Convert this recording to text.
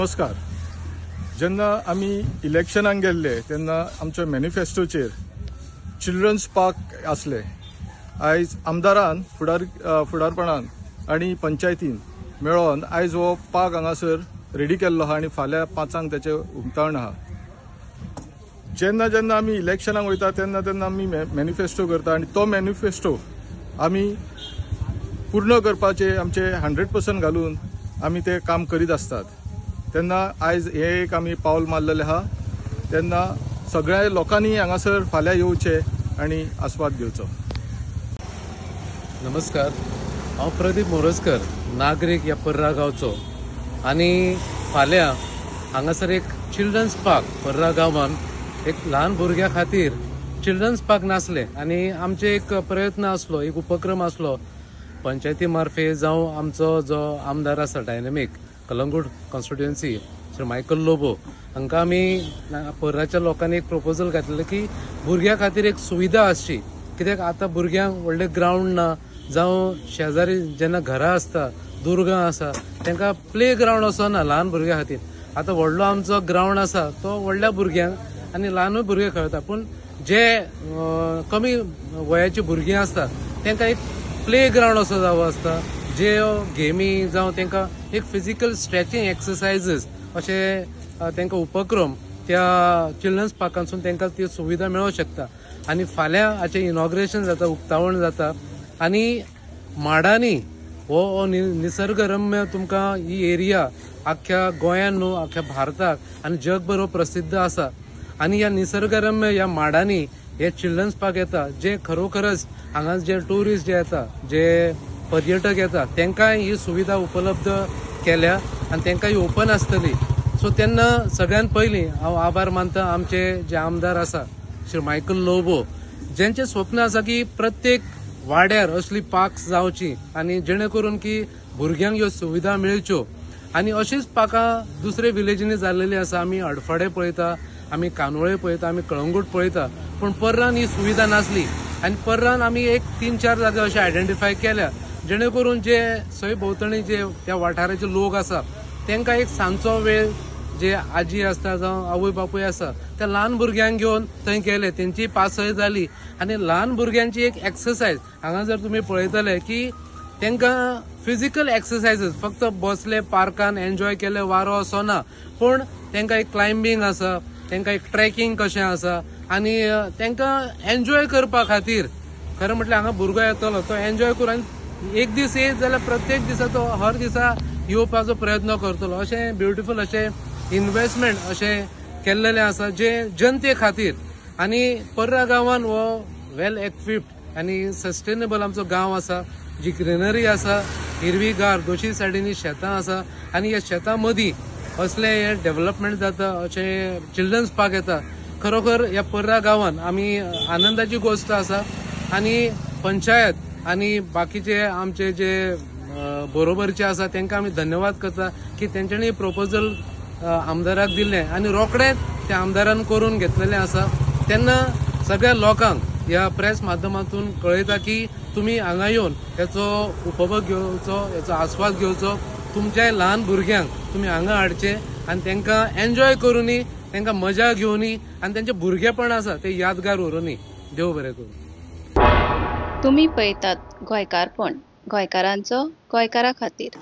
नमस्कार. जेन्ना आमी इलेक्शनाक गेल्ले तेन्ना आमच्या मॅनिफेस्टोचेर चिल्ड्रन्स पार्क आसले. आयज आमदारान फुडारपणान आनी पंचायतीन मेळोन आयज हो पार्क हांगासर रेडी केल्लो आहा आनी फाल्यां 5 त्याचे उक्तावण आहा. जेन्ना जेन्ना आमी इलेक्शनाक वयता तेन्ना तेन्ना आमी मॅनिफेस्टो करता आनी तो मॅनिफेस्टो आमी पूर्ण करपाचे आमचे 100% घालून आमी ते काम करीत असतात. तेन्ना आयज हे एक आमी पावल मारलेले आहा. तेन्ना सगळ्या लोकांनी हांगासर फाल्यां येवचे आनी आस्वाद घेवचो. नमस्कार, हांव प्रदीप मोरजकर, नागरीक या पर्रा गांवचो. आनी फाल्यां हांगासर एक चिल्ड्रन्स पार्क पर्रा गांवान एक ल्हान भुरग्यां खातीर चिल्ड्रन्स पार्क नासले आनी आमचे एक प्रयत्न आसलो, एक उपक्रम आसलो पंचायती मार्फे जावं आमचो जो आमदार आसा डायनेमीक कलंगूट कॉन्स्टिट्युएन्सी श्री मायकल लोबो हांकां आमी पर्राच्या लोकांनी एक प्रपोजल घातलें की भुरग्यां खातीर एक सुविधा आसची. कित्याक आतां भुरग्यांक व्हडले ग्राउंड ना, जावं शेजारी जेन्ना घरां आसता दुर्गां आसा तांकां प्ले ग्राउंड असो ना ल्हान भुरग्यां खातीर. आतां व्हडलो आमचो ग्राउंड आसा तो व्हडल्या भुरग्यांक आनी ल्हानूय भुरगे खेळटा, पूण जे कमी वयाची भुरगीं आसता तांकां एक प्ले ग्राउंड असो जावो आसता, जे गेमी जावं तांकां एक फिजिकल स्ट्रेचिंग एक्सरसाइजीस अशे तांकां उपक्रम त्या चिल्ड्रन्स पार्कांतसून तांकां ती सुविधा मेळूंक शकता. आनी फाल्यां हाचें इनॉग्रेशन जाता, उक्तावण जाता. आनी माडांनी हो निसर्गरम्य तुमकां ही एरिया आख्ख्या गोंयान न्हू आख्ख्या भारताक आनी जगभर हो प्रसिद्ध आसा. आनी ह्या निसर्गरम्य ह्या माडांनी हे चिल्ड्रन्स पार्क येता, जे खरोखरच हांगा जे टुरिस्ट जे येता, जे पर्यटक येता तांकां ही सुविधा उपलब्ध केल्या आनी तांकां ही ओपन आसतली. सो तेन्ना सगळ्यात पयलीं हांव आभार मानता आमचे जे आमदार आसा श्री मायकल लोबो, जेंचे स्वप्न आसा की प्रत्येक वाड्यार असली पार्क्स जावची आनी जेणे करून की भुरग्यांक ह्यो सुविधा मेळच्यो. आनी अशीच पार्कां दुसरे विलेजींनी जाल्लेली आसा. आमी अडफडे पळयता, आमी कानोळे पळयता, आमी कळंगूट पळयता, पूण पर्रान ही सुविधा नासली. आनी पर्रान आमी एक 3-4 जागे अशे आयडेंटिफाय केल्या जेणे करून जे सय भोंवतणी जे त्या वाठाराचे लोक आसा तांकां एक सांजचो वेळ जे आजी आसता जावं आवय बापूय आसा त्या ल्हान भुरग्यांक घेवन थंय गेले, तेंची पासय जाली आनी ल्हान भुरग्यांची एक एक्सरसाइज. हांगा जर तुमी पळयतले की तांकां फिजिकल एक्सरसाइजीस फक्त बसले पार्कान एन्जॉय केले वारो असो ना, पण तांकां एक क्लायंबिंग आसा, तांकां एक ट्रेकिंग कशें आसा आनी तांकां एन्जॉय करपा खातीर खरें म्हटल्यार हांगा भुरगो येतलो तो एन्जॉय करून आनी एक दीस येत जाल्यार प्रत्येक दिसा तो हर दिसा येवपाचो प्रयत्न करतलो. अशें ब्युटिफूल अशें इन्व्हेस्टमेंट अशें केल्लेलें आसा जे जनते खातीर. आनी पर्रा गांवान हो वेल इक्विप्ड आनी सस्टेनेबल आमचो गांव आसा, जी ग्रीनरी आसा, हिरवीगार दोशी सायडींनी शेतां आसा आनी ह्या शेतां मदीं असले हे डेव्हलपमेंट जाता, अशें चिल्ड्रन्स पार्क येता. खरोखर ह्या पर्रा गांवान आमी आनंदाची गोष्ट आसा. आनी पंचायत आनी बाकीचे आमचे जे बरोबरचे आसा तांकां आमी धन्यवाद करता की तेंच्यांनी प्रपोजल आमदाराक दिल्लें आनी रोखडेंच त्या आमदारान करून घेतलेलें आसा. तेन्ना सगळ्या लोकांक ह्या प्रेस माध्यमांतून कळयता की तुमी हांगा येवन हेचो उपभोग घेवचो, हेचो आस्वाद घेवचो. तुमच्या ल्हान भुरग्यांक तुमी हांगा हाडचे आनी तांकां एन्जॉय करुनी, तांकां मजा घेवनी आनी तांचें भुरगेपण आसा तें यादगार उरुनी. देव बरें करूं. तुम्ही पळयतात गोंयकारपण, गोंयकारांचो गोंयकारा खातीर.